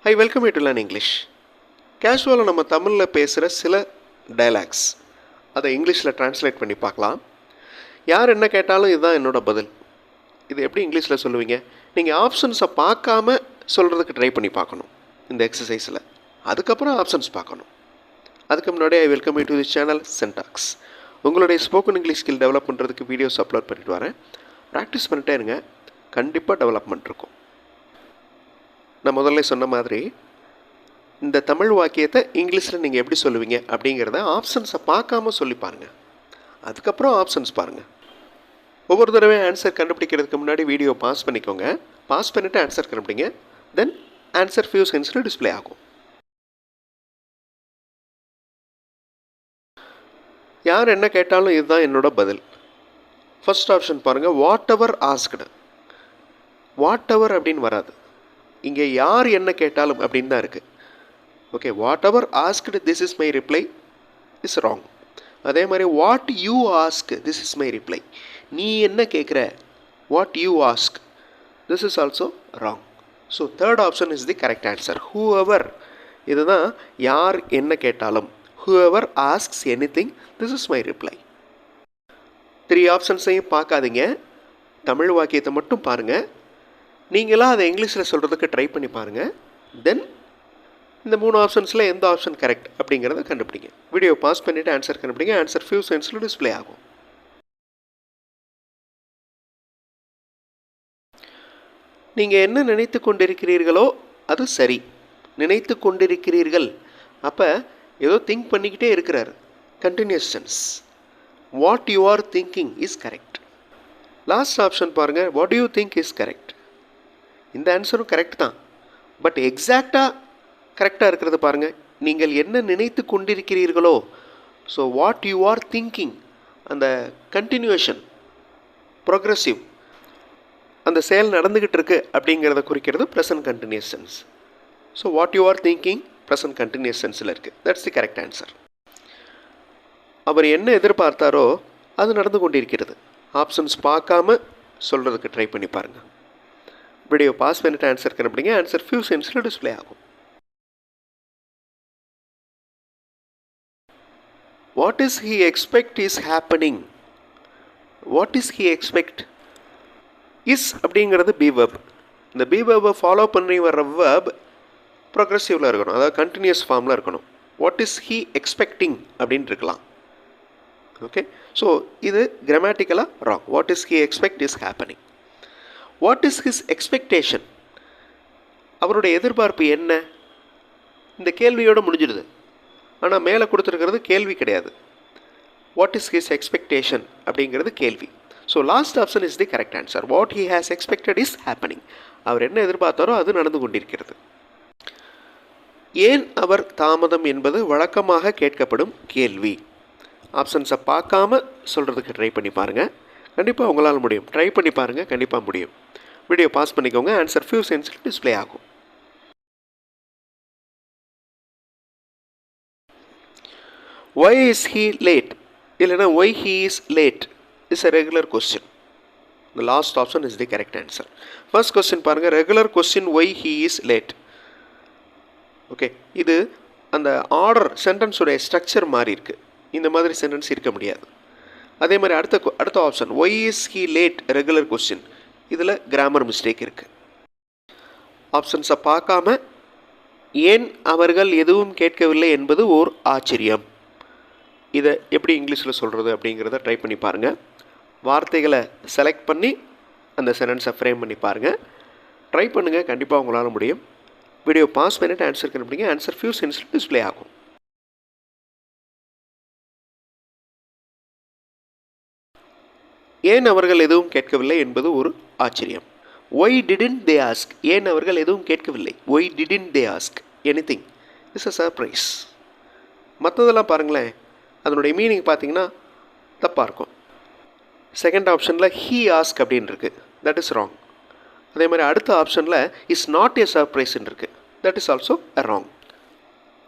Hi, welcome you to Learn English. கேஷுவலாக நம்ம தமிழில் பேசுகிற சில டைலாக்ஸ் அதை இங்கிலீஷில் ட்ரான்ஸ்லேட் பண்ணி பார்க்கலாம். யார் என்ன கேட்டாலும் இதுதான் என்னோடய பதில். இது எப்படி இங்கிலீஷில் சொல்லுவீங்க? நீங்கள் ஆப்ஷன்ஸை பார்க்காம சொல்கிறதுக்கு ட்ரை பண்ணி பார்க்கணும் இந்த எக்ஸசைஸில். அதுக்கப்புறம் ஆப்ஷன்ஸ் பார்க்கணும். அதுக்கு முன்னாடி I welcome you to this channel சென்டாக்ஸ். உங்களுடைய ஸ்போக்கன் இங்கிலீஷ் ஸ்கில் டெவலப் பண்ணுறதுக்கு வீடியோஸ் அப்லோட் பண்ணிட்டு வரேன். ப்ராக்டிஸ் பண்ணிட்டே இருங்க, கண்டிப்பாக டெவலப்மெண்ட் இருக்கும். நான் முதல்ல சொன்ன மாதிரி இந்த தமிழ் வாக்கியத்தை இங்கிலீஷில் நீங்கள் எப்படி சொல்லுவீங்க அப்படிங்கிறத ஆப்ஷன்ஸை பார்க்காம சொல்லி பாருங்கள். அதுக்கப்புறம் ஆப்ஷன்ஸ் பாருங்கள். ஒவ்வொரு தடவை ஆன்சர் கண்டுபிடிக்கிறதுக்கு முன்னாடி வீடியோ பாஸ் பண்ணிக்கோங்க. பாஸ் பண்ணிவிட்டு ஆன்சர் கண்டுபிடிங்க. தென் ஆன்சர் ஃபியூ செகண்ட்ஸில் டிஸ்பிளே ஆகும். யார் என்ன கேட்டாலும் இதுதான் என்னோட பதில். ஃபர்ஸ்ட் ஆப்ஷன் பாருங்கள், what ever asked. What ever அப்படின்னு வராது, இங்கே யார் என்ன கேட்டாலும் அப்படின்னு தான் இருக்குது. Okay, what ever asked this is my reply is wrong. அதே மாதிரி what you ask this is my reply. நீ என்ன கேட்குற, what you ask this is also wrong. So third option is the correct answer. Who எவர், இதுதான் யார் என்ன கேட்டாலும். Who ever asks any thing this is my reply. 3 ஆப்ஷன்ஸையும் பார்க்காதீங்க, தமிழ் வாக்கியத்தை மட்டும் பாருங்கள். நீங்களாம் அதை இங்கிலீஷில் சொல்கிறதுக்கு ட்ரை பண்ணி பாருங்கள். தென் இந்த 3 ஆப்ஷன்ஸில் எந்த ஆப்ஷன் கரெக்ட் அப்படிங்கிறத கண்டுபிடிங்க. வீடியோ பாஸ் பண்ணிவிட்டு ஆன்சர் கண்டுபிடிங்க. ஆன்சர் ஃபியூ செகண்ட்ஸில் டிஸ்பிளே ஆகும். நீங்கள் என்ன நினைத்து கொண்டிருக்கிறீர்களோ அது சரி. நினைத்து கொண்டிருக்கிறீர்கள், அப்போ ஏதோ திங்க் பண்ணிக்கிட்டே இருக்கிறார். Continuous tense. What you are thinking is correct. Last option பாருங்கள், what you think is correct. இந்த ஆன்சரும் கரெக்ட் தான், பட் எக்ஸாக்டாக கரெக்டாக இருக்கிறது பாருங்கள். நீங்கள் என்ன நினைத்து கொண்டிருக்கிறீர்களோ, so what you are thinking, அந்த கண்டினியூஷன், ப்ரோக்ரெசிவ், அந்த செயல் நடந்துக்கிட்டு இருக்கு அப்படிங்கிறத குறிக்கிறது present continuous tense. So what you are thinking present continuous சென்ஸில் இருக்குது. That's the correct answer. அவர் என்ன எதிர்பார்த்தாரோ அது நடந்து கொண்டிருக்கிறது. ஆப்ஷன்ஸ் பார்க்காம சொல்கிறதுக்கு ட்ரை பண்ணி பாருங்கள். வீடியோ பாஸ் பண்ணிட்டு ஆன்சர் கண்டுபிடிங்க. ஆன்சர் ஃபியூ செகண்ட்ஸில் டிஸ்பிளே ஆகும். What is he expect is happening. What is he expect. Is அப்படிங்கிறது பி வெர்ப். இந்த பி வெர்பை ஃபாலோ பண்ணி வர்ற வெர்ப் ப்ரோக்ரெசிவில் இருக்கணும், அதாவது கண்டினியூஸ் ஃபார்மில் இருக்கணும். வாட் இஸ் ஹி எக்ஸ்பெக்டிங் அப்படின்னு இருக்கலாம். ஓகே, ஸோ இது கிராமட்டிக்கலாக wrong. What is he expect is happening. What is his expectation. அவருடைய எதிர்பார்ப்பு என்ன. இந்த கேள்வியோடு முடிஞ்சிடுது, ஆனால் மேலே கொடுத்துருக்கிறது கேள்வி கிடையாது. வாட் இஸ் ஹிஸ் எக்ஸ்பெக்டேஷன் அப்படிங்கிறது கேள்வி. So last option is the correct answer. What he has expected is happening. அவர் என்ன எதிர்பார்த்தாரோ அது நடந்து கொண்டிருக்கிறது. ஏன் அவர் தாமதம் என்பது வழக்கமாக கேட்கப்படும் கேள்வி. ஆப்ஷன்ஸை பார்க்காம சொல்கிறதுக்கு ட்ரை பண்ணி பாருங்கள். கண்டிப்பாக உங்களால் முடியும். ட்ரை பண்ணி பாருங்கள், கண்டிப்பாக முடியும். வீடியோ பாஸ் பண்ணிக்கோங்க. ஆன்சர் ஃபியூ செகண்ட்ஸில் டிஸ்பிளே ஆகும். Why is he late? இல்லைனா why he is late is a regular question. The last option is the correct answer. First question பாருங்கள், regular question why he is late. Okay, இது அந்த order சென்டென்ஸுடைய structure மாறி இருக்குது. இந்த மாதிரி sentence இருக்க முடியாது. அதே மாதிரி அடுத்த option why is he late regular question. இதில் கிராமர் மிஸ்டேக் இருக்குது. ஆப்ஷன்ஸை பார்க்காம ஏன் அவர்கள் எதுவும் கேட்கவில்லை என்பது ஓர் ஆச்சரியம். இதை எப்படி இங்கிலீஷில் சொல்கிறது அப்படிங்கிறத ட்ரை பண்ணி பாருங்கள். வார்த்தைகளை செலக்ட் பண்ணி அந்த சென்டென்ஸை ஃப்ரேம் பண்ணி பாருங்கள். ட்ரை பண்ணுங்கள், கண்டிப்பாக உங்களால் முடியும். வீடியோ பாஸ் பண்ணிட்டு ஆன்சர் கண்டுபிடிங்க. ஆன்சர் ஃபியூ செகண்ட்ஸில் டிஸ்பிளே ஆகும். ஏன் அவர்கள் எதுவும் கேட்கவில்லை என்பது ஒரு ஆச்சரியம். Why didn't they ask. ஏன் அவர்கள் எதுவும் கேட்கவில்லை. Why didn't they ask anything is a surprise. மற்றதெல்லாம் பாருங்களேன், அதனுடைய மீனிங் பார்த்தீங்கன்னா தப்பாக இருக்கும். செகண்ட் ஆப்ஷனில் ஹீ ஆஸ்க் அப்படின்னு இருக்குது, தட் இஸ் ராங். அதே மாதிரி அடுத்த ஆப்ஷனில் இஸ் நாட் ஏ சர்ப்ரைஸ்ன்னு இருக்குது, that is also a wrong.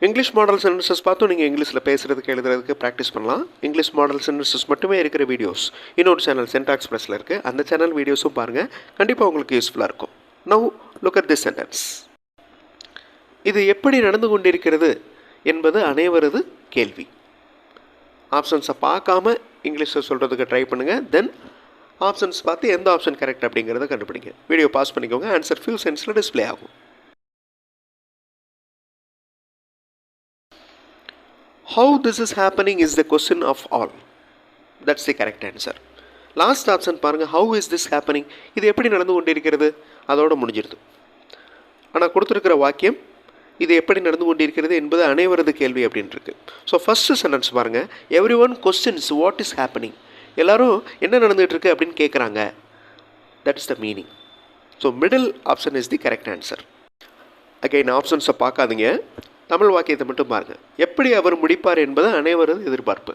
English model sentences பார்த்தும் நீங்கள் இங்கிலீஷில் பேசுகிறதுக்கு எழுதுறதுக்கு ப்ராக்டிஸ் பண்ணலாம். இங்கிலீஷ் மாடல் சென்டென்சஸ் மட்டுமே இருக்கிற வீடியோஸ் இன்னொரு சேனல் சென்டாக்ஸ் ப்ளஸில் இருக்குது. அந்த சேனல் வீடியோஸும் பாருங்கள், கண்டிப்பாக உங்களுக்கு யூஸ்ஃபுல்லாக இருக்கும். Now look at this sentence. இது எப்படி நடந்து கொண்டிருக்கிறது என்பது அனைவரது கேள்வி. ஆப்ஷன்ஸை பார்க்காம இங்கிலீஷில் சொல்கிறதுக்கு ட்ரை பண்ணுங்கள். தென் ஆப்ஷன்ஸ் பார்த்து எந்த ஆப்ஷன் கரெக்ட் அப்படிங்கிறத கண்டுபிடிங்க. வீடியோ பாஸ் பண்ணிக்கோங்க. ஆன்சர் ஃபியூ சென்ஸில் டிஸ்பிளே ஆகும். How this is happening is the question of all. That's the correct answer. Last option பாருங்கள், how is this happening, இது எப்படி நடந்து கொண்டிருக்கிறது, அதோடு முடிஞ்சிருது. ஆனால் கொடுத்துருக்கிற வாக்கியம் இது எப்படி நடந்து கொண்டிருக்கிறது என்பது அனைவரது கேள்வி அப்படின்ட்டுருக்கு. ஸோ ஃபஸ்ட்டு சென்டென்ஸ் பாருங்கள், every one questions what is happening, எல்லோரும் என்ன நடந்துகிட்ருக்கு அப்படின்னு கேட்குறாங்க. That is the meaning. So middle option is the correct answer. Again ஆப்ஷன்ஸை பார்க்காதீங்க, தமிழ் வாக்கியத்தை மட்டும் பாருங்கள். எப்படி அவர் முடிப்பார் என்பது அனைவரது எதிர்பார்ப்பு.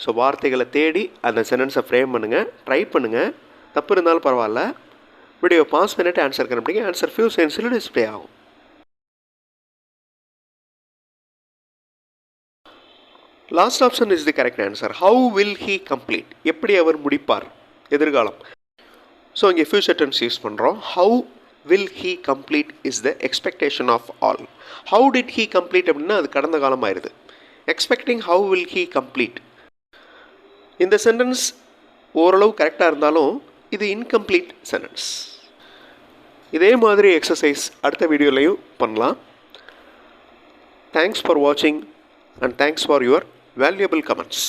ஸோ வார்த்தைகளை தேடி அந்த சென்டென்ஸை ஃப்ரேம் பண்ணுங்கள், ட்ரை பண்ணுங்கள். தப்பு இருந்தாலும் பரவாயில்ல. வீடியோ பாஸ் பண்ணிவிட்டு ஆன்சர் கண்டுபிடிங்க. ஆன்சர் ஃபியூ செகண்ட்ஸில் டிஸ்பிளே ஆகும். Last option is the correct answer. How will he complete, எப்படி அவர் முடிப்பார், எதிர்காலம். ஸோ இங்கே ஃபியூச்சர் டென்ஸ் யூஸ் பண்ணுறோம். How will he complete is the expectation of all. How did he complete அப்படின்னா அது கடந்த காலம் ஆயிடுது. Expecting how will he complete. இந்த சென்டென்ஸ் ஓரளவு கரெக்டாக இருந்தாலும் இது இன்கம்ப்ளீட் சென்டென்ஸ். இதே மாதிரி எக்ஸசைஸ் அடுத்த வீடியோலையும் பண்ணலாம். தேங்க்ஸ் ஃபார் வாட்சிங் and thanks for your valuable comments.